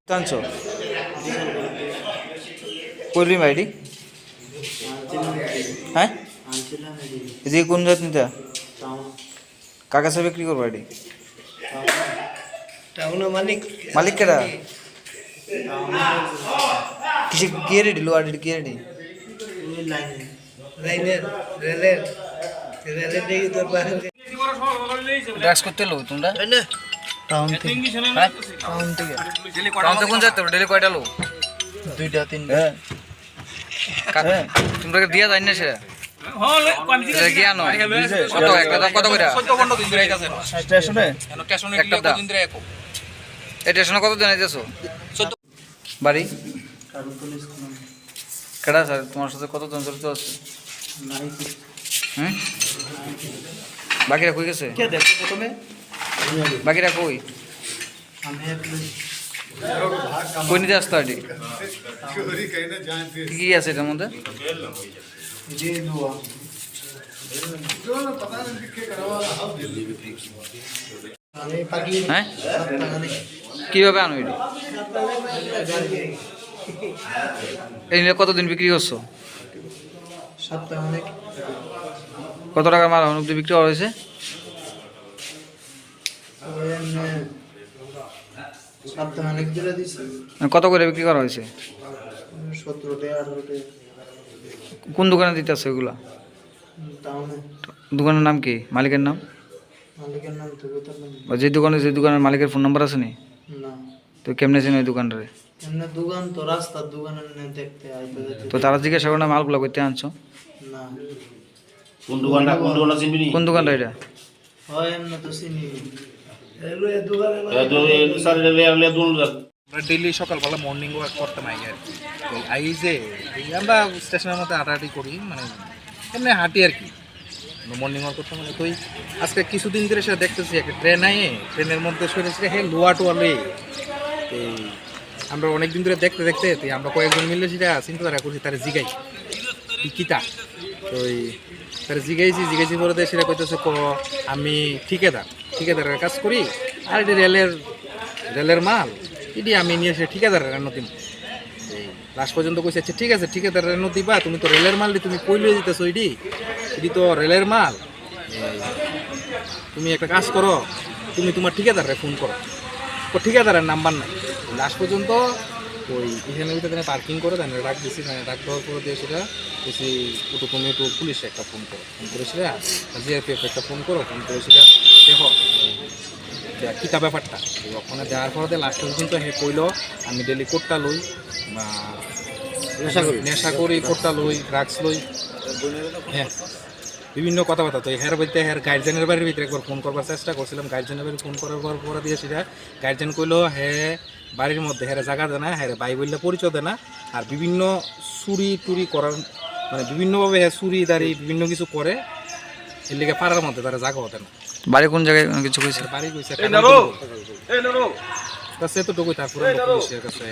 টানছো করবি মাইডি হ্যাঁ এদিকে কোন জাত নিতা কার কাছে বিক্রি করবো আইডি মালিক কেডা কিসে কে রেডি লো আইডি কে রেডি ড্রাগস করতে লো তোমরা টাউন থেকে টাউন থেকে কোন যাতে ডেলি কয়টা লো দুইটা তিনটা হ্যাঁ তোমরা দিয়া যায় না সেটা গিয়া নয় কত একটা দাম কত করে 14-15 দিন ধরে আইতাছে স্টেশনে স্টেশনে একটা দিন ধরে একো এই স্টেশনে কত দিন আইতাছো 14 বাড়ি কেডা স্যার তোমার সাথে কত জন জড়িত আছে নাই হুম বাকিরা কই গেছে কে দেখো প্রথমে বাকিরা কই আমি কোন নিতে আসতো আইডি কি আছে এটার মধ্যে হ্যাঁ কিভাবে আনো এটি এই নিয়ে কতদিন বিক্রি করছো কত টাকার মাল এখন অব্দি বিক্রি হয়েছে কত করে বিক্রি করা হয়েছে 17-18 কোন দোকানে দিতে আছে ওইগুলা দোকানের নাম কি মালিকের নাম যে দোকানের মালিকের ফোন নাম্বার আছে নি তো কেমনে চেন ওই দোকানটারে দোকান তো রাস্তার দোকানের দেখতে তো তারা জিজ্ঞাসা করে না মালগুলা করতে আনছো না কোন দোকানটা এটা হয় না তো চিনি ডেইলি সকালবেলা মর্নিং ওয়াক করতাম আই আর কি আই যে আমরা স্টেশনের মধ্যে হাঁটাহাঁটি করি মানে এমনি হাঁটি আর কি মর্নিং ওয়াক করতাম মানে তো আজকে কিছুদিন ধরে সেটা দেখতেছি একটা ট্রেন আয়ে ট্রেনের মধ্যে সরেছে হে লোয়া টোয়া লয়ে এই আমরা অনেকদিন ধরে দেখতে দেখতে আমরা কয়েকজন মিলে সেটা চিন্তাধারা করছি তারা জিগাই কিতা তো তারা জিগাইছি পরে সেটা কইতেছে আমি ঠিকাদারের কাজ করি আর এটি রেলের মাল এটি আমি নিয়ে এসে ঠিকাদারের দিন এই লাস্ট পর্যন্ত কইছে আচ্ছা ঠিক আছে ঠিকাদারের দিবা তুমি তো রেলের মাল তুমি কই লয়ে যেতেছো এটি তো রেলের মাল তুমি একটা কাজ করো তুমি তোমার ঠিকাদারে ফোন করো ও ঠিকাদারের নাম্বার নাই লাস্ট পর্যন্ত ওই এখানের ভিতরে পার্কিং করে দেন রাখ দিছি রাখ দেওয়ার পরে দিয়ে সেটা বেশি তুমি একটু পুলিশে একটা ফোন করে সেটা জিআরপিএফ একটা ফোন করে সেটা দেখো কিতা ব্যাপারটা ওখানে দেওয়ার পরে লাস্ট পর্যন্ত হে কইল আমি ডেলি কোটটা লই বা নেশা করি কোটটা লই ড্রাগস লই হ্যাঁ বিভিন্ন কথাবার্তা তো হের বাড়িতে হের গার্জেনের বাড়ির ভিতরে একবার ফোন করবার চেষ্টা করছিলাম গার্জেনের বাড়ি ফোন করার পরে দিয়ে সেটা গার্জেন কইলো বাড়ির মধ্যে হেরে জায়গা দেয় না হেরে বাই বললে পরিচয় দেয় না আর বিভিন্ন চুরি টুরি করার মানে বিভিন্নভাবে চুরি দাঁড়ি বিভিন্ন কিছু করে এর লিগে পাড়ার মধ্যে তারা জায়গা হতে না বাড়ি কোন জায়গায় কিছু কইছে বাড়ি কইছে এতটুকুই তারপরে পুলিশের কাছে